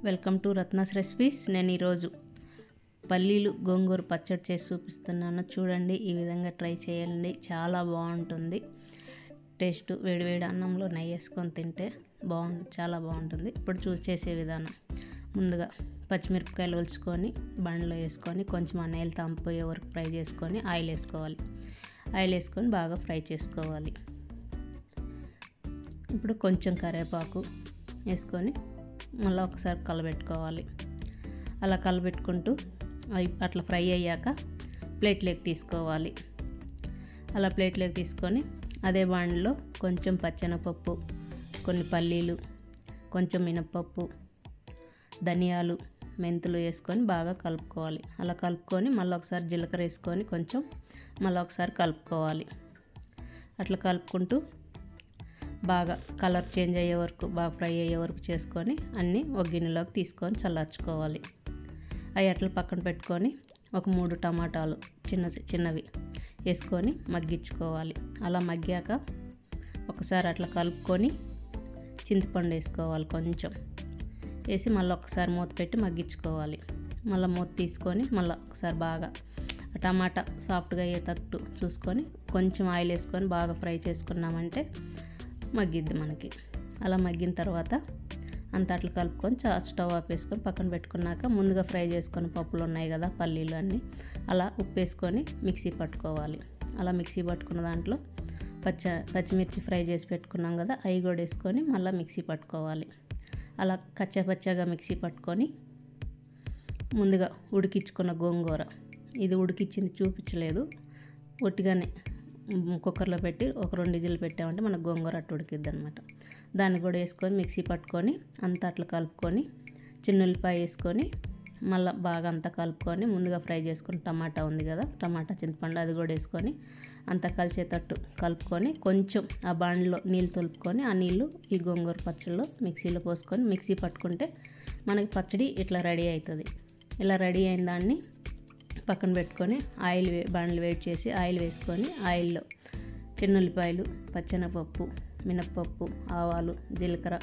Welcome to Ratna's recipes. నేను ఈరోజు పల్లీలు గోంగూర పచ్చడి చేసి చూపిస్తున్నాను. చూడండి, ఈ విధంగా ట్రై చేయండి, చాలా బాగుంటుంది. టేస్ట్ వేడివేడి అన్నంలో నెయ్యి వేసుకొని తింటే చాలా బాగుంటుంది. ఇప్పుడు చేసే విధానం: ముందుగా పచ్చిమిరపకాయలు ఒలుచుకొని బండ్లో వేసుకొని కొంచెం ఆ నెయ్యి తంపోయే వరకు ఫ్రై చేసుకొని ఆయిల్ వేసుకోవాలి. ఆయిల్ వేసుకొని బాగా ఫ్రై చేసుకోవాలి. ఇప్పుడు కొంచెం కరివేపాకు వేసుకొని మళ్ళీ ఒకసారి కలబెట్టుకోవాలి. అలా కలబెట్టుకుంటూ అట్లా ఫ్రై అయ్యాక ప్లేట్లోకి తీసుకోవాలి. అలా ప్లేట్లోకి తీసుకొని అదే బాండ్లో కొంచెం పచ్చెనపప్పు, కొన్ని పల్లీలు, కొంచెం మినప్పప్పు, ధనియాలు, మెంతులు వేసుకొని బాగా కలుపుకోవాలి. అలా కలుపుకొని మళ్ళీ ఒకసారి జీలకర్ర వేసుకొని కొంచెం మళ్ళీ ఒకసారి కలుపుకోవాలి. అట్లా కలుపుకుంటూ బాగా కలర్ చేంజ్ అయ్యే వరకు, బాగా ఫ్రై అయ్యే వరకు చేసుకొని అన్నీ ఒక గిన్నెలోకి తీసుకొని చల్లార్చుకోవాలి. అవి అట్లా పక్కన పెట్టుకొని ఒక 3 టమాటాలు చిన్నవి వేసుకొని మగ్గించుకోవాలి. అలా మగ్గాక ఒకసారి అట్లా కలుపుకొని చింతపండు వేసుకోవాలి. కొంచెం వేసి మళ్ళీ ఒకసారి మూత పెట్టి మగ్గించుకోవాలి. మళ్ళీ మూత తీసుకొని మళ్ళీ ఒకసారి బాగా టమాటా సాఫ్ట్గా అయ్యేటట్టు చూసుకొని కొంచెం ఆయిల్ వేసుకొని బాగా ఫ్రై చేసుకున్నామంటే మగ్గిద్ది మనకి. అలా మగ్గిన తర్వాత అంత అట్లా కలుపుకొని స్టవ్ ఆఫ్ వేసుకొని పక్కన పెట్టుకున్నాక ముందుగా ఫ్రై చేసుకొని పప్పులు ఉన్నాయి కదా, పల్లీలు అన్నీ, అలా ఉప్పు వేసుకొని మిక్సీ పట్టుకోవాలి. అలా మిక్సీ పట్టుకున్న దాంట్లో పచ్చిమిర్చి ఫ్రై చేసి పెట్టుకున్నాం కదా, అవి కూడా వేసుకొని మళ్ళీ మిక్సీ పట్టుకోవాలి. అలా కచ్చాపచ్చాగా మిక్సీ పట్టుకొని ముందుగా ఉడికించుకున్న గోంగూర, ఇది ఉడికించింది చూపించలేదు, ఒట్టిగానే కుక్కర్లో పెట్టి ఒక 2 విజిల్ పెట్టామంటే మనకు గోంగూర అట్టు ఉడికిద్ది అనమాట. దాన్ని కూడా వేసుకొని మిక్సీ పట్టుకొని అంతా అట్లా కలుపుకొని ఉల్లిపాయ వేసుకొని మళ్ళీ బాగా అంతా కలుపుకొని ముందుగా ఫ్రై చేసుకుని టమాటా ఉంది కదా, టమాటా చింతపండు అది కూడా వేసుకొని అంతా కలిసేటట్టు కలుపుకొని కొంచెం ఆ బాండ్లో నీళ్ళు తొలుపుకొని ఆ నీళ్ళు ఈ గోంగూర పచ్చడిలో మిక్సీలో పోసుకొని మిక్సీ పట్టుకుంటే మనకి పచ్చడి ఇట్లా రెడీ అవుతుంది. ఇలా రెడీ అయిన దాన్ని పక్కన పెట్టుకొని బాండ్లు వేడి చేసి ఆయిల్ వేసుకొని ఆయిల్లో ఉల్లిపాయలు, పచ్చెనపప్పు, మినప్పప్పు, ఆవాలు, జీలకర్ర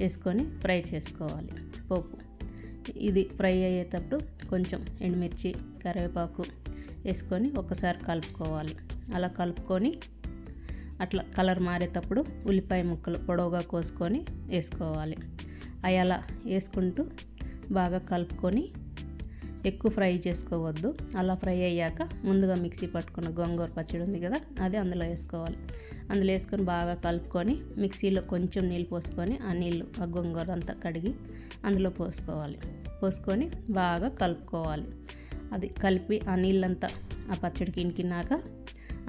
వేసుకొని ఫ్రై చేసుకోవాలి. పోపు ఇది ఫ్రై అయ్యేటప్పుడు కొంచెం ఎండుమిర్చి, కరివేపాకు వేసుకొని ఒకసారి కలుపుకోవాలి. అలా కలుపుకొని అట్లా కలర్ మారేటప్పుడు ఉల్లిపాయ ముక్కలు పొడవుగా కోసుకొని వేసుకోవాలి. అవి అలా వేసుకుంటూ బాగా కలుపుకొని ఎక్కువ ఫ్రై చేసుకోవద్దు. అలా ఫ్రై అయ్యాక ముందుగా మిక్సీ పట్టుకున్న గోంగూర పచ్చడి ఉంది కదా, అది అందులో వేసుకోవాలి. అందులో వేసుకొని బాగా కలుపుకొని మిక్సీలో కొంచెం నీళ్ళు పోసుకొని ఆ నీళ్ళు ఆ గోంగూర అంతా కడిగి అందులో పోసుకొని బాగా కలుపుకోవాలి. అది కలిపి ఆ నీళ్ళంతా ఆ పచ్చడికి ఇంకినాక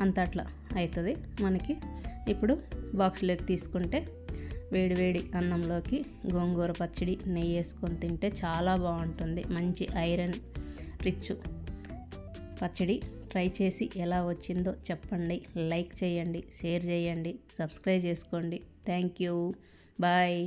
అంత అట్లా అవుతుంది మనకి. ఇప్పుడు బాక్స్లోకి తీసుకుంటే వేడివేడి అన్నంలోకి గోంగూర పచ్చడి నెయ్యి వేసుకొని తింటే చాలా బాగుంటుంది. మంచి ఐరన్ రిచ్ పచ్చడి. ట్రై చేసి ఎలా వచ్చిందో చెప్పండి, లైక్ చేయండి, షేర్ చేయండి, సబ్స్క్రైబ్ చేసుకోండి. Thank you, bye.